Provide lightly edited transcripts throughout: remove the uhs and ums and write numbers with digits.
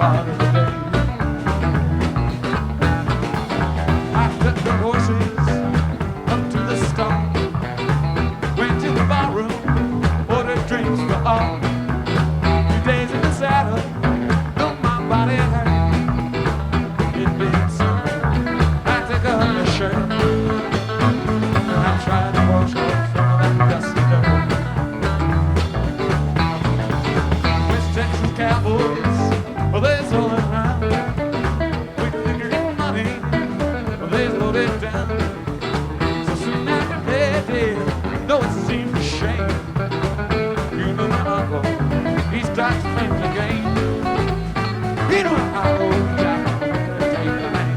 part of the day. I took the horses up to the stall, went to the barroom, ordered drinks for all. 2 days in the saddle, though my body hurt, it been summer. I took off the shirt, I tried to wash off some of that dusty dirt. West Texas cowboys, well, they're all around. With liquor and money, well, they're loaded down. So soon after they're dead, though it seems a shame, you know my uncle, he starts playing the game. You know how old Jack take the name.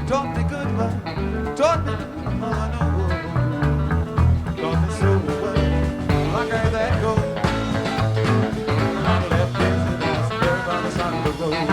Taught me good love, taught me I know, taught me so well, like I that go. I left dancing as there by the side of the road.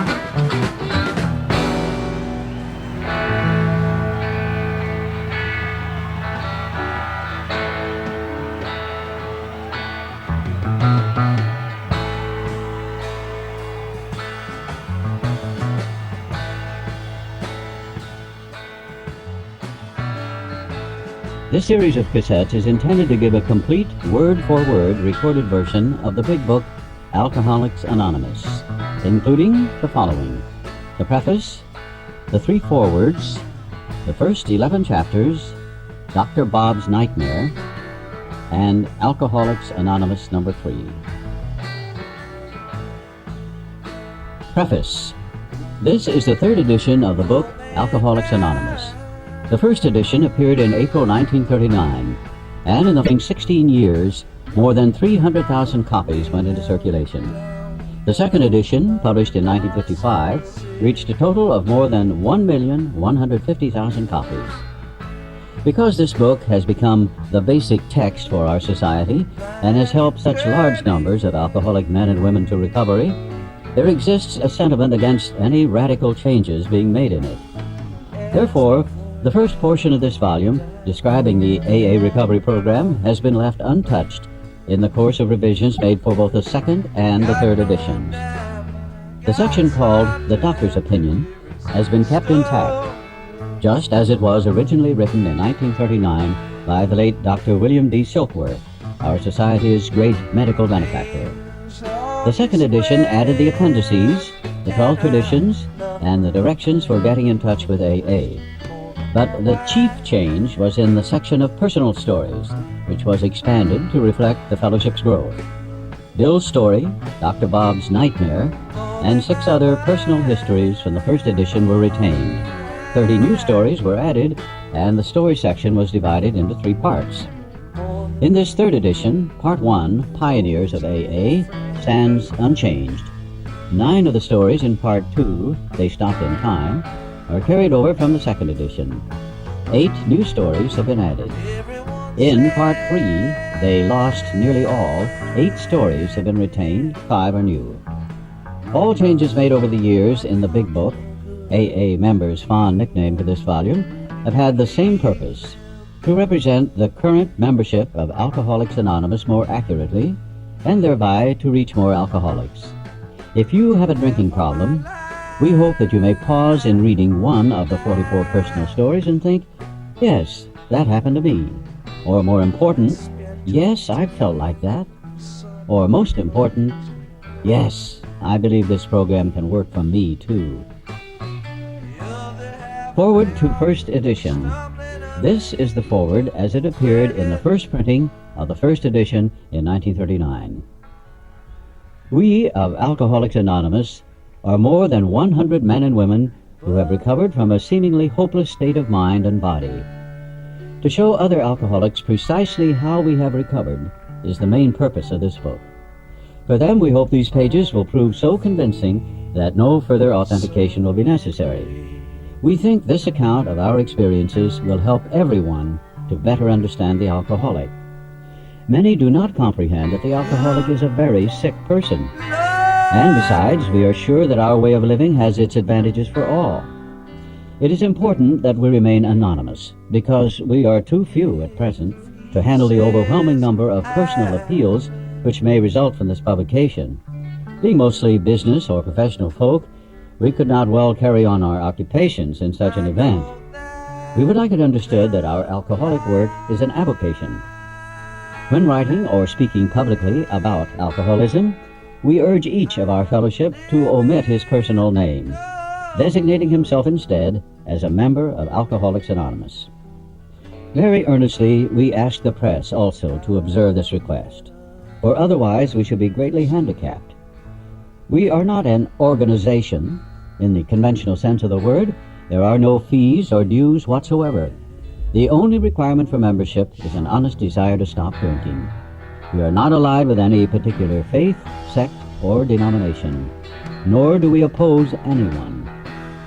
This series of cassettes is intended to give a complete, word-for-word recorded version of the big book, Alcoholics Anonymous, including the following: the preface, the 3 forewords, the first 11 chapters, Dr. Bob's Nightmare, and Alcoholics Anonymous number 3. Preface. This is the 3rd edition of the book, Alcoholics Anonymous. The first edition appeared in April 1939, and in the following 16 years, more than 300,000 copies went into circulation. The second edition, published in 1955, reached a total of more than 1,150,000 copies. Because this book has become the basic text for our society and has helped such large numbers of alcoholic men and women to recovery, there exists a sentiment against any radical changes being made in it. Therefore, the first portion of this volume, describing the AA recovery program, has been left untouched in the course of revisions made for both the second and the third editions. The section called The Doctor's Opinion has been kept intact, just as it was originally written in 1939 by the late Dr. William D. Silkworth, our society's great medical benefactor. The second edition added the appendices, the 12 traditions, and the directions for getting in touch with AA. But the chief change was in the section of personal stories, which was expanded to reflect the fellowship's growth. Bill's story, Dr. Bob's Nightmare, and 6 other personal histories from the first edition were retained. 30 new stories were added, and the story section was divided into 3 parts. In this third edition, Part 1, Pioneers of AA, stands unchanged. 9 of the stories in Part 2, They Stopped in Time, are carried over from the second edition. 8 new stories have been added. In Part 3, They Lost Nearly All, 8 stories have been retained, 5 are new. All changes made over the years in the Big Book, AA members' fond nickname for this volume, have had the same purpose: to represent the current membership of Alcoholics Anonymous more accurately, and thereby to reach more alcoholics. If you have a drinking problem, we hope that you may pause in reading one of the 44 personal stories and think, yes, that happened to me. Or more important, yes, I felt like that. Or most important, yes, I believe this program can work for me too. Forward to first edition. This is the forward as it appeared in the first printing of the first edition in 1939. We of Alcoholics Anonymous are more than 100 men and women who have recovered from a seemingly hopeless state of mind and body. To show other alcoholics precisely how we have recovered is the main purpose of this book. For them, we hope these pages will prove so convincing that no further authentication will be necessary. We think this account of our experiences will help everyone to better understand the alcoholic. Many do not comprehend that the alcoholic is a very sick person. And besides, we are sure that our way of living has its advantages for all. It is important that we remain anonymous, because we are too few at present to handle the overwhelming number of personal appeals which may result from this publication. Being mostly business or professional folk, we could not well carry on our occupations in such an event. We would like it understood that our alcoholic work is an avocation. When writing or speaking publicly about alcoholism, we urge each of our fellowship to omit his personal name, designating himself instead as a member of Alcoholics Anonymous. Very earnestly, we ask the press also to observe this request, for otherwise we should be greatly handicapped. We are not an organization in the conventional sense of the word. There are no fees or dues whatsoever. The only requirement for membership is an honest desire to stop drinking. We are not allied with any particular faith, sect, or denomination, nor do we oppose anyone.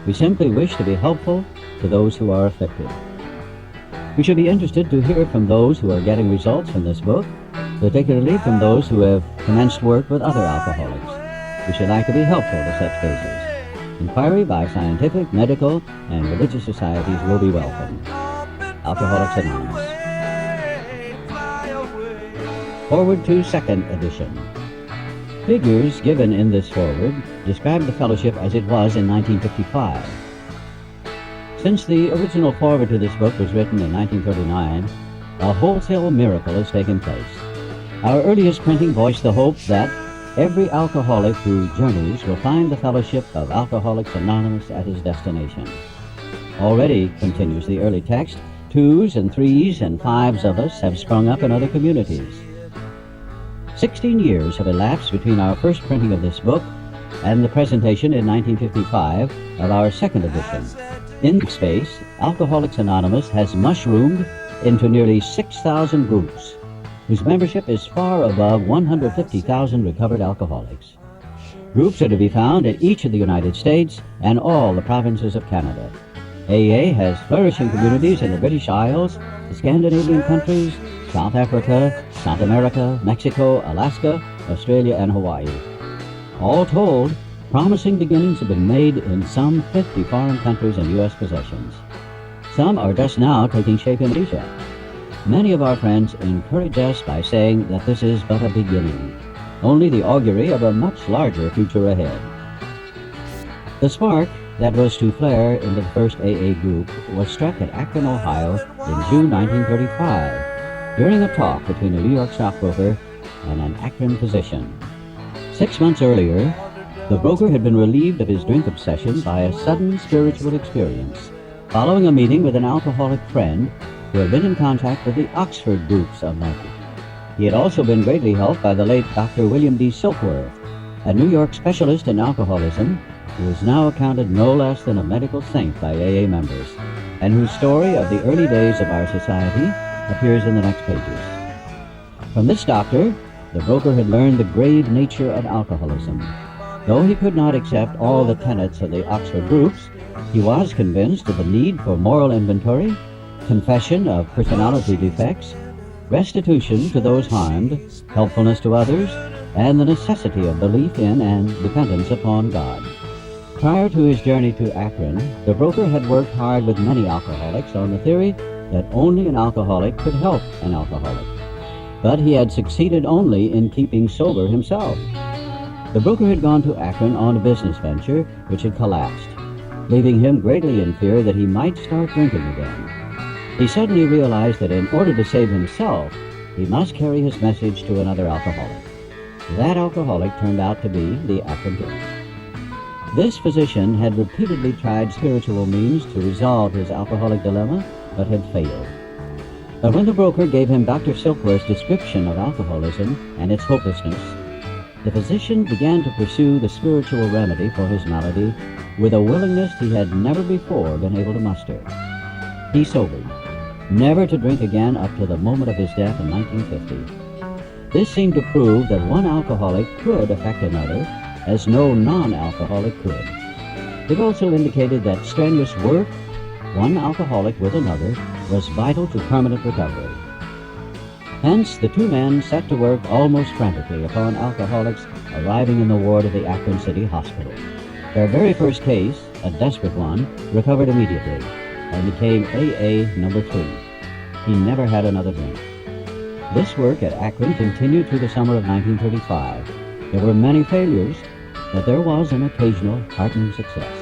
We simply wish to be helpful to those who are afflicted. We should be interested to hear from those who are getting results from this book, particularly from those who have commenced work with other alcoholics. We should like to be helpful to such cases. Inquiry by scientific, medical, and religious societies will be welcome. Alcoholics Anonymous. Forward to second edition. Figures given in this forward describe the fellowship as it was in 1955. Since the original forward to this book was written in 1939, a wholesale miracle has taken place. Our earliest printing voiced the hope that every alcoholic who journeys will find the fellowship of Alcoholics Anonymous at his destination. Already, continues the early text, 2s and 3s and 5s of us have sprung up in other communities. 16 years have elapsed between our first printing of this book and the presentation in 1955 of our second edition. In space, Alcoholics Anonymous has mushroomed into nearly 6,000 groups, whose membership is far above 150,000 recovered alcoholics. Groups are to be found in each of the United States and all the provinces of Canada. AA has flourishing communities in the British Isles, the Scandinavian countries, South Africa, South America, Mexico, Alaska, Australia, and Hawaii. All told, promising beginnings have been made in some 50 foreign countries and U.S. possessions. Some are just now taking shape in Asia. Many of our friends encourage us by saying that this is but a beginning, only the augury of a much larger future ahead. The spark that was to flare into the first AA group was struck at Akron, Ohio in June 1935 during a talk between a New York stockbroker and an Akron physician. 6 months earlier, the broker had been relieved of his drink obsession by a sudden spiritual experience, following a meeting with an alcoholic friend who had been in contact with the Oxford groups of men. He had also been greatly helped by the late Dr. William D. Silkworth, a New York specialist in alcoholism who is now accounted no less than a medical saint by AA members, and whose story of the early days of our society appears in the next pages. From this doctor, the broker had learned the grave nature of alcoholism. Though he could not accept all the tenets of the Oxford groups, he was convinced of the need for moral inventory, confession of personality defects, restitution to those harmed, helpfulness to others, and the necessity of belief in and dependence upon God. Prior to his journey to Akron, the broker had worked hard with many alcoholics on the theory that only an alcoholic could help an alcoholic. But he had succeeded only in keeping sober himself. The broker had gone to Akron on a business venture which had collapsed, leaving him greatly in fear that he might start drinking again. He suddenly realized that in order to save himself, he must carry his message to another alcoholic. That alcoholic turned out to be the Akron broker. This physician had repeatedly tried spiritual means to resolve his alcoholic dilemma, but had failed. But when the broker gave him Dr. Silkworth's description of alcoholism and its hopelessness, the physician began to pursue the spiritual remedy for his malady with a willingness he had never before been able to muster. He sobered, never to drink again up to the moment of his death in 1950. This seemed to prove that one alcoholic could affect another as no non-alcoholic could. It also indicated that strenuous work, one alcoholic with another, was vital to permanent recovery. Hence, the two men set to work almost frantically upon alcoholics arriving in the ward of the Akron City Hospital. Their very first case, a desperate one, recovered immediately and became AA number 3. He never had another drink. This work at Akron continued through the summer of 1935. There were many failures, but there was an occasional heartening success.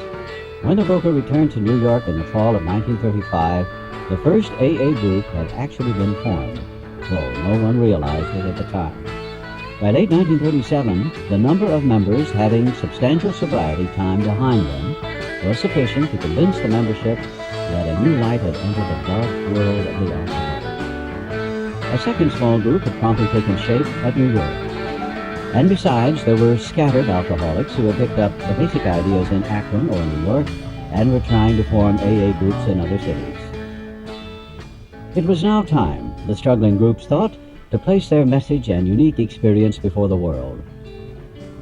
When the broker returned to New York in the fall of 1935, the first AA group had actually been formed, though no one realized it at the time. By late 1937, the number of members having substantial sobriety time behind them was sufficient to convince the membership that a new light had entered the dark world of the alcoholic. A second small group had promptly taken shape at New York. And besides, there were scattered alcoholics who had picked up the basic ideas in Akron or New York and were trying to form AA groups in other cities. It was now time, the struggling groups thought, to place their message and unique experience before the world.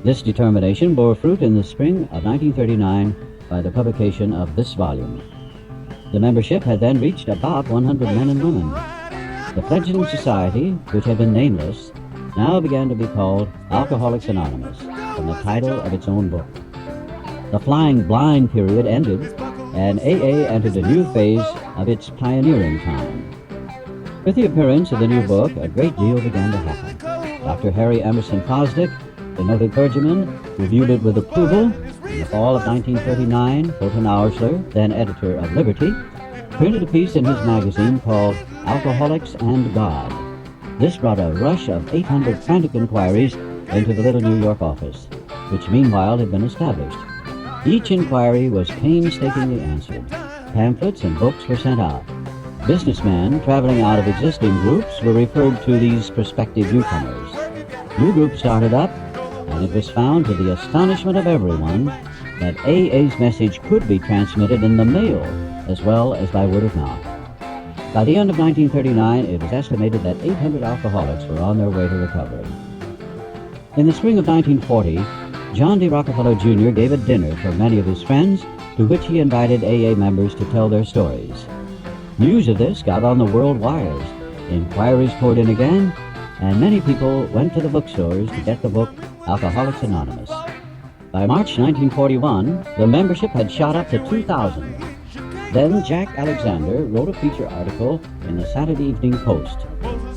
This determination bore fruit in the spring of 1939 by the publication of this volume. The membership had then reached about 100 men and women. The fledgling society, which had been nameless, now began to be called Alcoholics Anonymous, from the title of its own book. The flying blind period ended, and AA entered a new phase of its pioneering time. With the appearance of the new book, a great deal began to happen. Dr. Harry Emerson Fosdick, the noted clergyman, reviewed it with approval. In the fall of 1939, Fulton Oursler, then editor of Liberty, printed a piece in his magazine called Alcoholics and God. This brought a rush of 800 frantic inquiries into the little New York office, which meanwhile had been established. Each inquiry was painstakingly answered. Pamphlets and books were sent out. Businessmen traveling out of existing groups were referred to these prospective newcomers. New groups started up, and it was found to the astonishment of everyone that AA's message could be transmitted in the mail as well as by word of mouth. By the end of 1939, it was estimated that 800 alcoholics were on their way to recovery. In the spring of 1940, John D. Rockefeller Jr. gave a dinner for many of his friends, to which he invited AA members to tell their stories. News of this got on the world wires. Inquiries poured in again, and many people went to the bookstores to get the book Alcoholics Anonymous. By March 1941, the membership had shot up to 2,000. Then Jack Alexander wrote a feature article in the Saturday Evening Post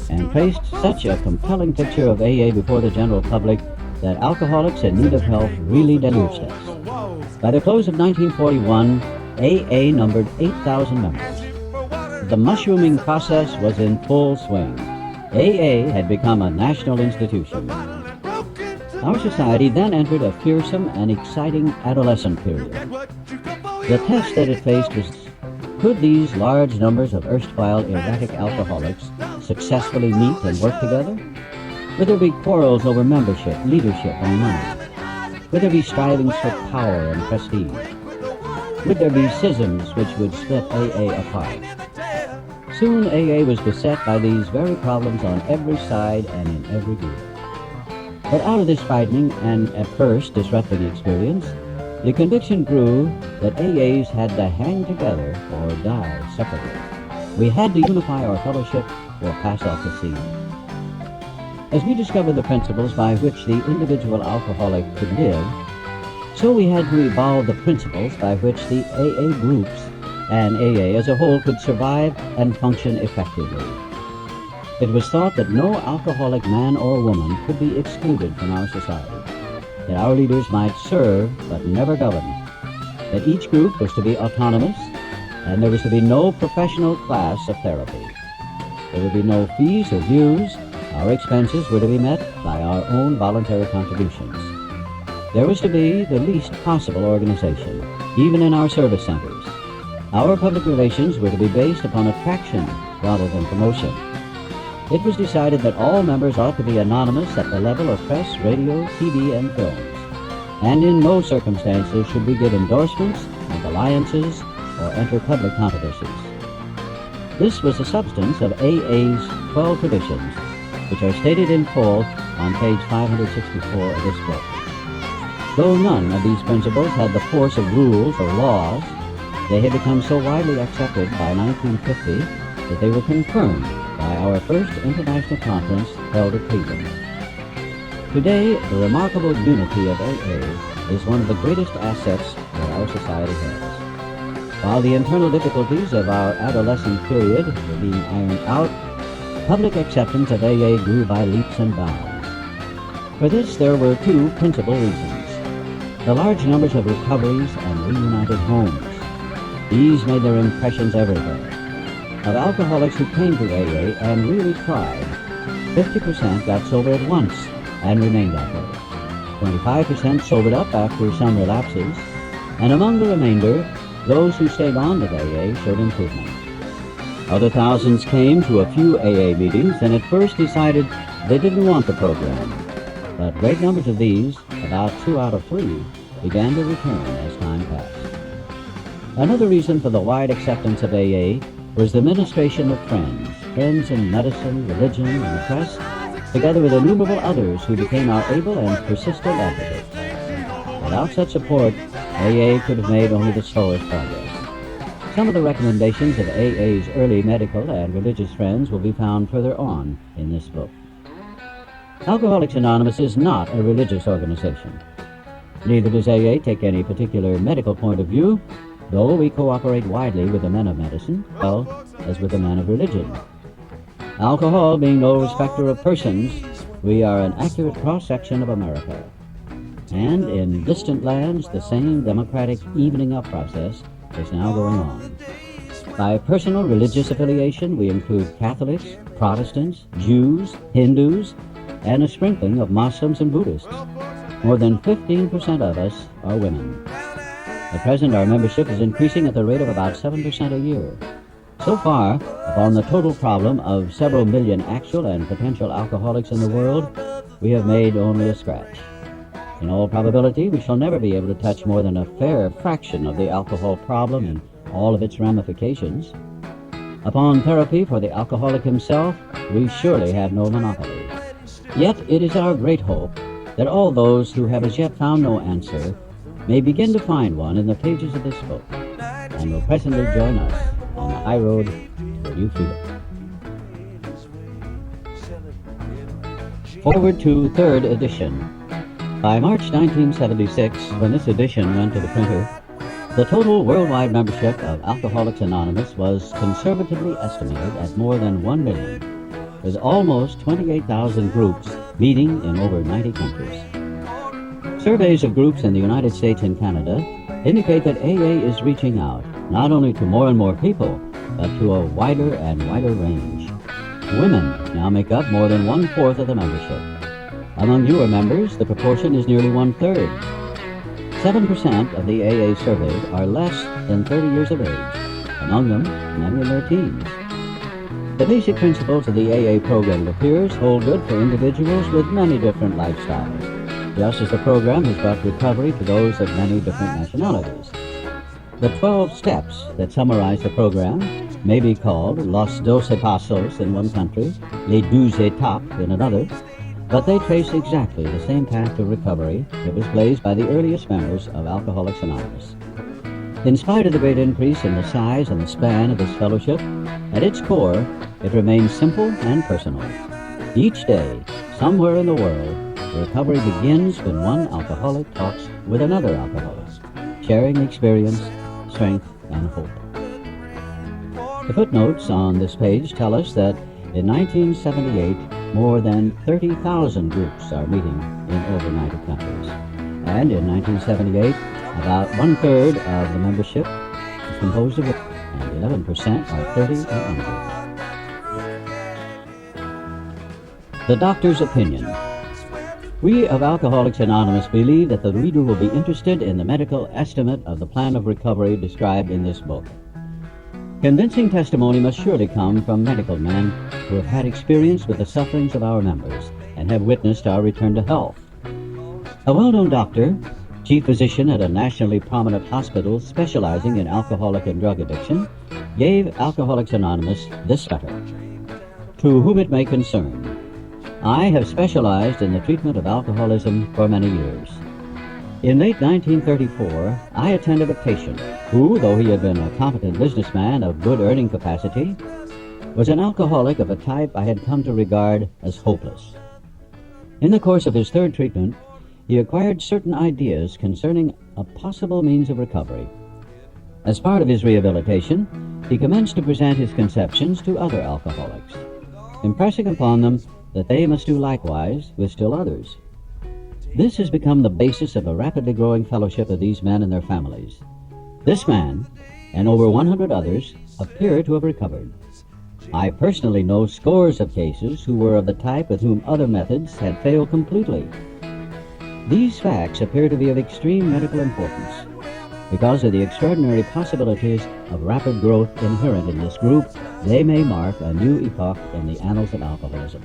and placed such a compelling picture of AA before the general public that alcoholics in need of help really deluged us. By the close of 1941, AA numbered 8,000 members. The mushrooming process was in full swing. AA had become a national institution. Our society then entered a fearsome and exciting adolescent period. The test that it faced was, could these large numbers of erstwhile erratic alcoholics successfully meet and work together? Would there be quarrels over membership, leadership, and money? Would there be strivings for power and prestige? Would there be schisms which would split AA apart? Soon AA was beset by these very problems on every side and in every group. But out of this frightening and at first disrupting experience, the conviction grew that AAs had to hang together or die separately. We had to unify our fellowship or pass off the scene. As we discovered the principles by which the individual alcoholic could live, so we had to evolve the principles by which the AA groups and AA as a whole could survive and function effectively. It was thought that no alcoholic man or woman could be excluded from our society, that our leaders might serve but never govern, that each group was to be autonomous, and there was to be no professional class of therapy. There would be no fees or dues. Our expenses were to be met by our own voluntary contributions. There was to be the least possible organization, even in our service centers. Our public relations were to be based upon attraction rather than promotion. It was decided that all members ought to be anonymous at the level of press, radio, TV, and films, and in no circumstances should we give endorsements, make alliances, or enter public controversies. This was the substance of AA's 12 traditions, which are stated in full on page 564 of this book. Though none of these principles had the force of rules or laws, they had become so widely accepted by 1950 that they were confirmed by our first international conference held at Cleveland. Today, the remarkable unity of AA is one of the greatest assets that our society has. While the internal difficulties of our adolescent period were being ironed out, public acceptance of AA grew by leaps and bounds. For this, there were two principal reasons. The large numbers of recoveries and reunited homes. These made their impressions everywhere. Of alcoholics who came to AA and really tried, 50% got sober at once and remained that way. 25% sobered up after some relapses, and among the remainder, those who stayed on with AA showed improvement. Other thousands came to a few AA meetings and at first decided they didn't want the program. But great numbers of these, about 2 out of 3, began to return as time passed. Another reason for the wide acceptance of AA was the ministration of friends in medicine, religion, and the press, together with innumerable others who became our able and persistent advocates. Without such support, AA could have made only the slowest progress. Some of the recommendations of AA's early medical and religious friends will be found further on in this book. Alcoholics Anonymous is not a religious organization. Neither does AA take any particular medical point of view, though we cooperate widely with the men of medicine, well as with the men of religion. Alcohol being no respecter of persons, we are an accurate cross-section of America. And in distant lands, the same democratic evening up process is now going on. By personal religious affiliation, we include Catholics, Protestants, Jews, Hindus, and a sprinkling of Muslims and Buddhists. More than 15% of us are women. At present, our membership is increasing at the rate of about 7% a year. So far, upon the total problem of several million actual and potential alcoholics in the world, we have made only a scratch. In all probability, we shall never be able to touch more than a fair fraction of the alcohol problem and all of its ramifications. Upon therapy for the alcoholic himself, we surely have no monopoly. Yet it is our great hope that all those who have as yet found no answer may begin to find one in the pages of this book, and will presently join us on the high road to a new freedom. Forward to third edition. By March 1976, when this edition went to the printer, the total worldwide membership of Alcoholics Anonymous was conservatively estimated at more than 1 million, with almost 28,000 groups meeting in over 90 countries. Surveys of groups in the United States and Canada indicate that AA is reaching out not only to more and more people, but to a wider and wider range. Women now make up more than 1/4 of the membership. Among newer members, the proportion is nearly 1/3. 7% of the AA surveyed are less than 30 years of age, among them many in their teens. The basic principles of the AA program, it appears, hold good for individuals with many different lifestyles, just as the program has brought recovery to those of many different nationalities. The 12 steps that summarize the program may be called Los 12 Pasos in one country, Les 12 Étapes in another, but they trace exactly the same path to recovery that was blazed by the earliest members of Alcoholics Anonymous. In spite of the great increase in the size and the span of this fellowship, at its core, it remains simple and personal. Each day, somewhere in the world, recovery begins when one alcoholic talks with another alcoholic, sharing experience, strength, and hope. The footnotes on this page tell us that in 1978, more than 30,000 groups are meeting in over 90 countries. And in 1978, about one-third of the membership is composed of women, and 11% are 30 and under. The doctor's opinion. We of Alcoholics Anonymous believe that the reader will be interested in the medical estimate of the plan of recovery described in this book. Convincing testimony must surely come from medical men who have had experience with the sufferings of our members and have witnessed our return to health. A well-known doctor, chief physician at a nationally prominent hospital specializing in alcoholic and drug addiction, gave Alcoholics Anonymous this letter. To whom it may concern, I have specialized in the treatment of alcoholism for many years. In late 1934, I attended a patient who, though he had been a competent businessman of good earning capacity, was an alcoholic of a type I had come to regard as hopeless. In the course of his third treatment, he acquired certain ideas concerning a possible means of recovery. As part of his rehabilitation, he commenced to present his conceptions to other alcoholics, impressing upon them that they must do likewise with still others. This has become the basis of a rapidly growing fellowship of these men and their families. This man, and over 100 others, appear to have recovered. I personally know scores of cases who were of the type with whom other methods had failed completely. These facts appear to be of extreme medical importance. Because of the extraordinary possibilities of rapid growth inherent in this group, they may mark a new epoch in the annals of alcoholism.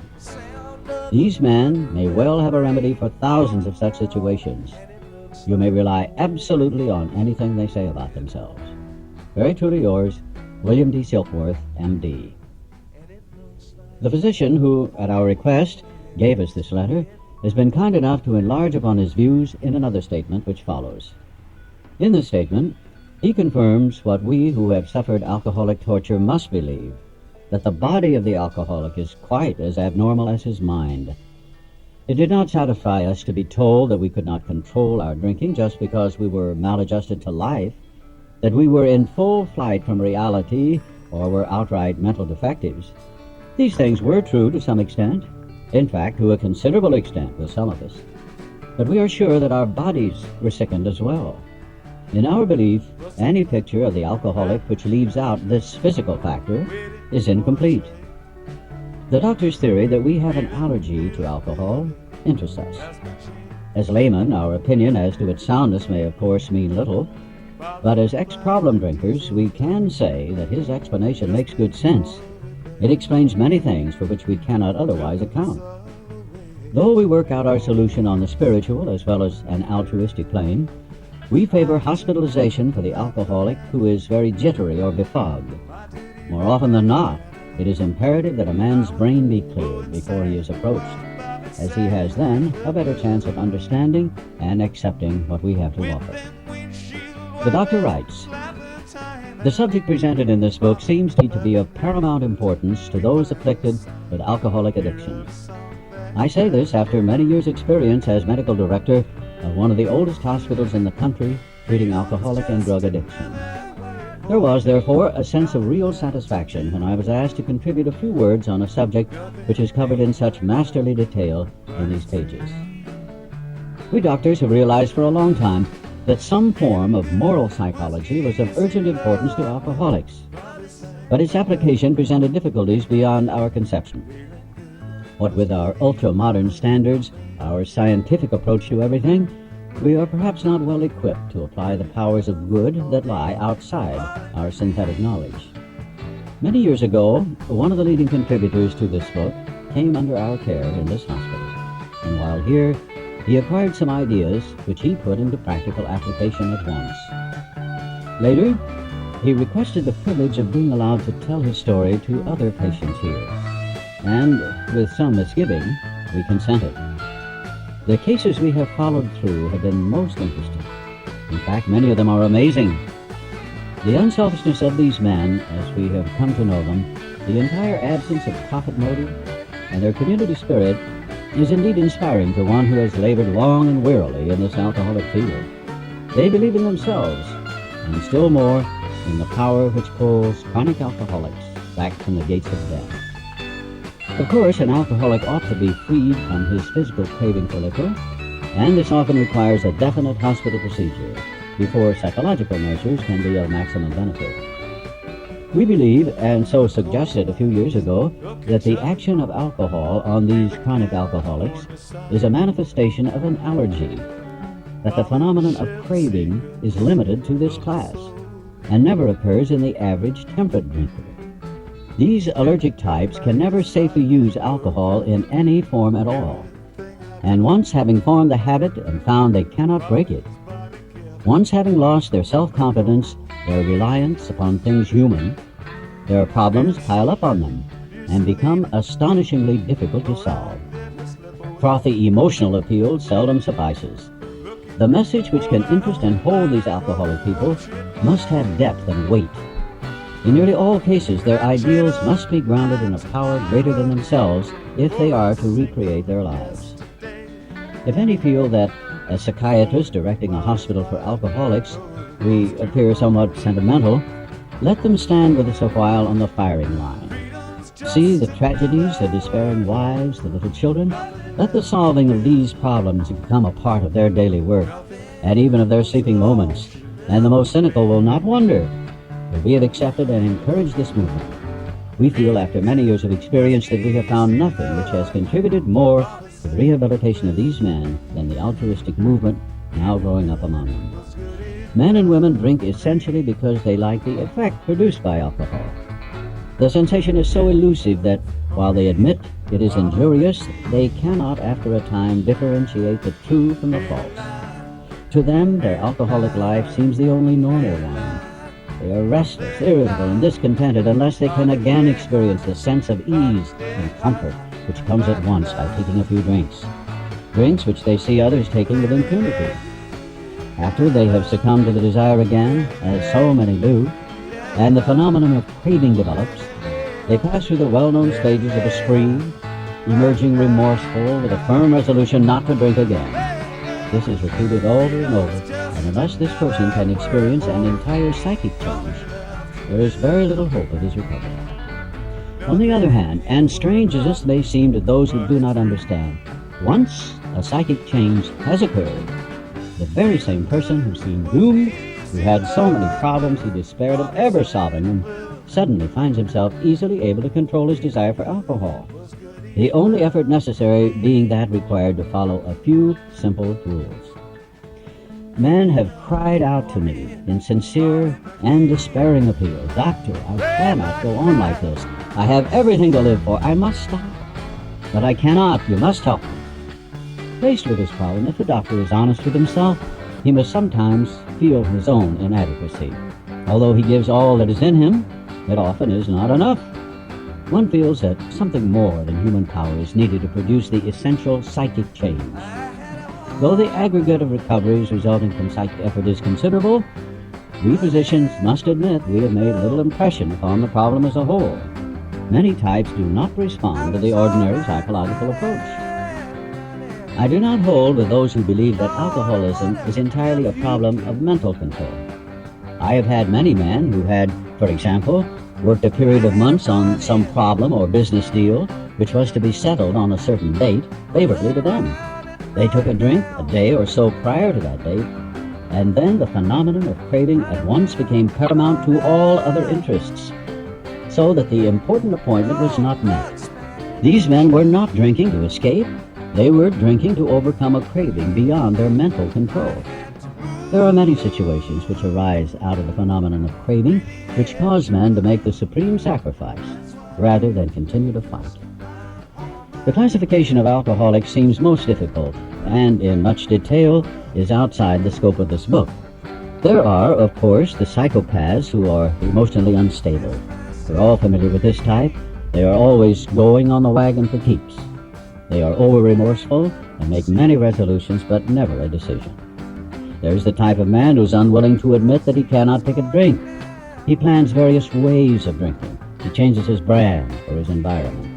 These men may well have a remedy for thousands of such situations. You may rely absolutely on anything they say about themselves. Very truly yours, William D. Silkworth, M.D. The physician who, at our request, gave us this letter has been kind enough to enlarge upon his views in another statement which follows. In this statement, he confirms what we who have suffered alcoholic torture must believe, that the body of the alcoholic is quite as abnormal as his mind. It did not satisfy us to be told that we could not control our drinking just because we were maladjusted to life, that we were in full flight from reality or were outright mental defectives. These things were true to some extent, in fact, to a considerable extent with some of us. But we are sure that our bodies were sickened as well. In our belief, any picture of the alcoholic which leaves out this physical factor is incomplete. The doctor's theory that we have an allergy to alcohol interests us. As laymen, our opinion as to its soundness may of course mean little, but as ex-problem drinkers, we can say that his explanation makes good sense. It explains many things for which we cannot otherwise account. Though we work out our solution on the spiritual as well as an altruistic plane, we favor hospitalization for the alcoholic who is very jittery or befogged. More often than not, it is imperative that a man's brain be cleared before he is approached, as he has then a better chance of understanding and accepting what we have to offer. The doctor writes, the subject presented in this book seems to be of paramount importance to those afflicted with alcoholic addiction. I say this after many years' experience as medical director of one of the oldest hospitals in the country treating alcoholic and drug addiction. There was, therefore, a sense of real satisfaction when I was asked to contribute a few words on a subject which is covered in such masterly detail in these pages. We doctors have realized for a long time that some form of moral psychology was of urgent importance to alcoholics, but its application presented difficulties beyond our conception. What with our ultra-modern standards, our scientific approach to everything, we are perhaps not well equipped to apply the powers of good that lie outside our synthetic knowledge. Many years ago, one of the leading contributors to this book came under our care in this hospital, and while here, he acquired some ideas which he put into practical application at once. Later, he requested the privilege of being allowed to tell his story to other patients here, and with some misgiving, we consented. The cases we have followed through have been most interesting. In fact, many of them are amazing. The unselfishness of these men, as we have come to know them, the entire absence of profit motive, and their community spirit is indeed inspiring to one who has labored long and wearily in this alcoholic field. They believe in themselves, and still more, in the power which pulls chronic alcoholics back from the gates of death. Of course, an alcoholic ought to be freed from his physical craving for liquor, and this often requires a definite hospital procedure before psychological measures can be of maximum benefit. We believe, and so suggested a few years ago, that the action of alcohol on these chronic alcoholics is a manifestation of an allergy, that the phenomenon of craving is limited to this class and never occurs in the average temperate drinker. These allergic types can never safely use alcohol in any form at all, and once having formed the habit and found they cannot break it, once having lost their self-confidence, their reliance upon things human, their problems pile up on them and become astonishingly difficult to solve. Frothy emotional appeal seldom suffices. The message which can interest and hold these alcoholic people must have depth and weight. In nearly all cases, their ideals must be grounded in a power greater than themselves if they are to recreate their lives. If any feel that, as psychiatrists directing a hospital for alcoholics, we appear somewhat sentimental, let them stand with us a while on the firing line. See the tragedies, the despairing wives, the little children. Let the solving of these problems become a part of their daily work, and even of their sleeping moments, and the most cynical will not wonder that we have accepted and encouraged this movement. We feel after many years of experience that we have found nothing which has contributed more to the rehabilitation of these men than the altruistic movement now growing up among them. Men and women drink essentially because they like the effect produced by alcohol. The sensation is so elusive that while they admit it is injurious, they cannot after a time differentiate the true from the false. To them, their alcoholic life seems the only normal one. They are restless, irritable, and discontented unless they can again experience the sense of ease and comfort which comes at once by taking a few drinks. Drinks which they see others taking with impunity. After they have succumbed to the desire again, as so many do, and the phenomenon of craving develops, they pass through the well-known stages of a spree, emerging remorseful with a firm resolution not to drink again. This is repeated over and over, and unless this person can experience an entire psychic change, there is very little hope of his recovery. On the other hand, and strange as this may seem to those who do not understand, once a psychic change has occurred, the very same person who seemed doomed, who had so many problems he despaired of ever solving them, suddenly finds himself easily able to control his desire for alcohol. The only effort necessary being that required to follow a few simple rules. Men have cried out to me in sincere and despairing appeal, "Doctor, I cannot go on like this. I have everything to live for. I must stop. But I cannot. You must help me." Faced with this problem, if the doctor is honest with himself, he must sometimes feel his own inadequacy. Although he gives all that is in him, it often is not enough. One feels that something more than human power is needed to produce the essential psychic change. Though the aggregate of recoveries resulting from psychic effort is considerable, we physicians must admit we have made little impression upon the problem as a whole. Many types do not respond to the ordinary psychological approach. I do not hold with those who believe that alcoholism is entirely a problem of mental control. I have had many men who had, for example, worked a period of months on some problem or business deal which was to be settled on a certain date favorably to them. They took a drink a day or so prior to that date, and then the phenomenon of craving at once became paramount to all other interests, so that the important appointment was not met. These men were not drinking to escape. They were drinking to overcome a craving beyond their mental control. There are many situations which arise out of the phenomenon of craving which cause men to make the supreme sacrifice rather than continue to fight. The classification of alcoholics seems most difficult and in much detail is outside the scope of this book. There are, of course, the psychopaths who are emotionally unstable. We're all familiar with this type. They are always going on the wagon for keeps. They are over-remorseful and make many resolutions but never a decision. There's the type of man who's unwilling to admit that he cannot take a drink. He plans various ways of drinking. He changes his brand or his environment.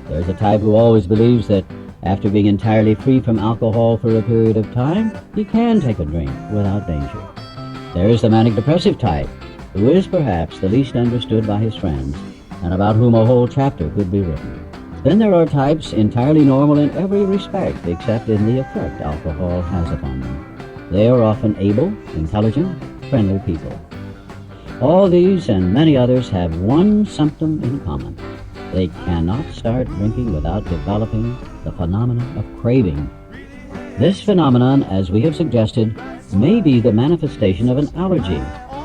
There's the type who always believes that after being entirely free from alcohol for a period of time, he can take a drink without danger. There is the manic depressive type who is perhaps the least understood by his friends and about whom a whole chapter could be written. Then there are types entirely normal in every respect except in the effect alcohol has upon them. They are often able, intelligent, friendly people. All these and many others have one symptom in common. They cannot start drinking without developing the phenomenon of craving. This phenomenon, as we have suggested, may be the manifestation of an allergy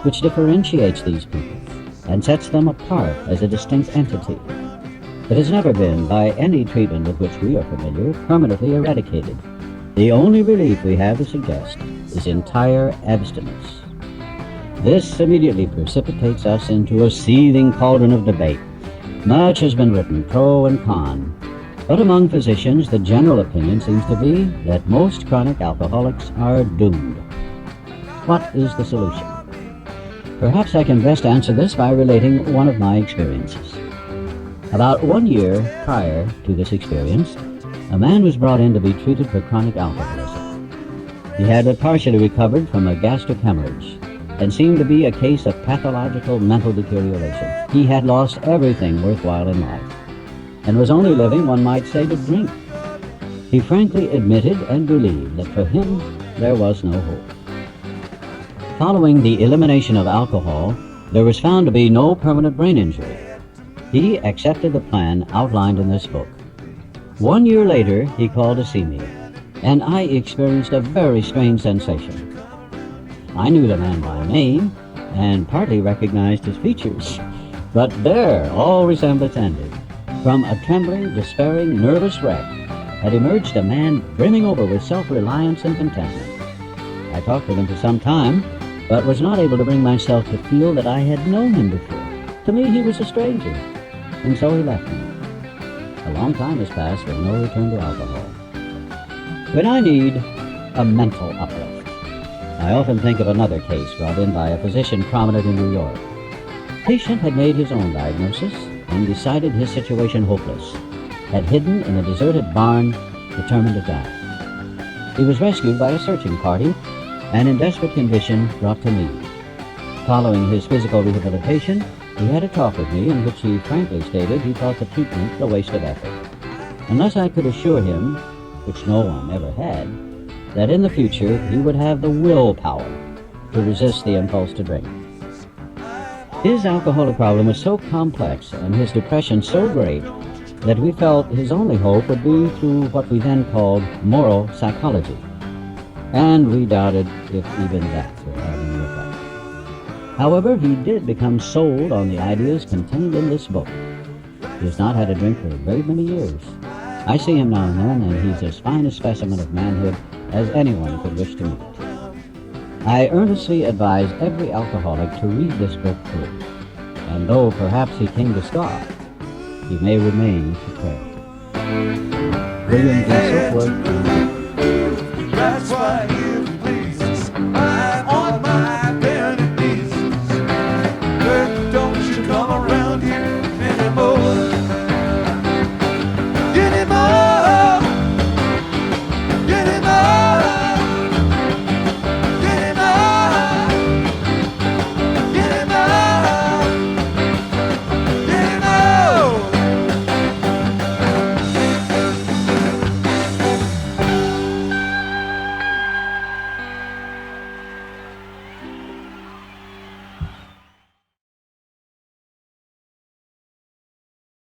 which differentiates these people and sets them apart as a distinct entity. It has never been, by any treatment with which we are familiar, permanently eradicated. The only relief we have to suggest is entire abstinence. This immediately precipitates us into a seething cauldron of debate. Much has been written, pro and con, but among physicians the general opinion seems to be that most chronic alcoholics are doomed. What is the solution? Perhaps I can best answer this by relating one of my experiences. About 1 year prior to this experience, a man was brought in to be treated for chronic alcoholism. He had partially recovered from a gastric hemorrhage and seemed to be a case of pathological mental deterioration. He had lost everything worthwhile in life and was only living, one might say, to drink. He frankly admitted and believed that for him there was no hope. Following the elimination of alcohol, there was found to be no permanent brain injury. He accepted the plan outlined in this book. 1 year later, he called to see me, and I experienced a very strange sensation. I knew the man by name and partly recognized his features, but there all resemblance ended. From a trembling, despairing, nervous wreck had emerged a man brimming over with self-reliance and contentment. I talked with him for some time, but was not able to bring myself to feel that I had known him before. To me, he was a stranger, and so he left me. A long time has passed with no return to alcohol. When I need a mental uplift, I often think of another case brought in by a physician prominent in New York. The patient had made his own diagnosis and decided his situation hopeless, had hidden in a deserted barn, determined to die. He was rescued by a searching party and in desperate condition brought to me. Following his physical rehabilitation, he had a talk with me in which he frankly stated he thought the treatment a waste of effort, unless I could assure him, which no one ever had, that in the future he would have the willpower to resist the impulse to drink. His alcoholic problem was so complex and his depression so great that we felt his only hope would be through what we then called moral psychology. And we doubted if even that would have any effect. However, he did become sold on the ideas contained in this book. He has not had a drink for very many years. I see him now and then, and he's as fine a specimen of manhood as anyone could wish to meet. I earnestly advise every alcoholic to read this book through, and though perhaps he came to scoff, he may remain to pray. William D. Silkwood. That's why